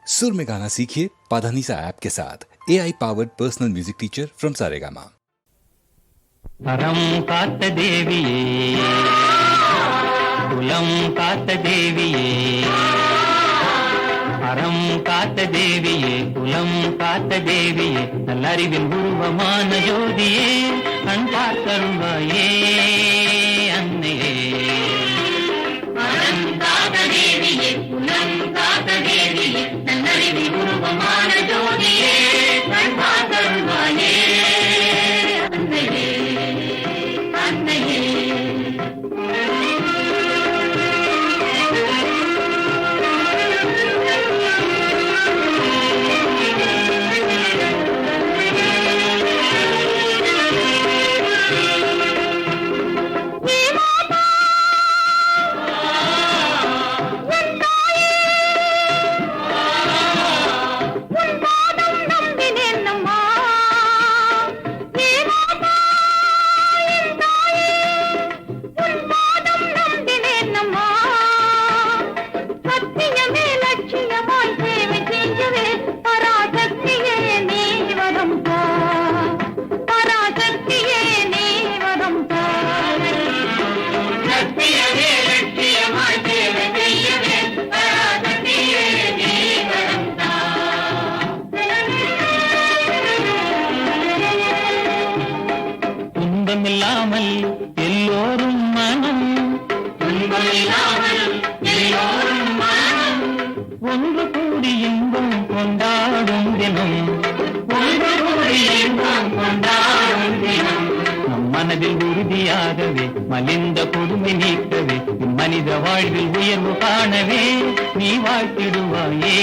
सुर में गाना सीखिए पाधानीसा ऐप के साथ। AI powered personal music teacher from Saregama. अरम कात देविये कुलम कात देविये அறம் காத்த தேவியே குலம் காத்த தேவியே நல்லறிவின் உருவமான ஜோதியே கண் பார்த்தருள்வாயே அன்னையே அறம் காத்த தேவியே குலம் காத்த தேவியே நல்லறிவின் உருவமான ஜோதியே கண் பார்த்தருள்வாயே அன்னையே அன்னையே துன்பமில்லாமல் எல்லோரும் மனம் ஒன்று கூடி இன்பம் கொண்டாடும் தினம் நம் மனதில் உறுதியாகவே மலிந்த கொடுமை நீக்கவே மனித வாழ்வில் உயர்வு காணவே நீ வாழ்த்திடுவாயே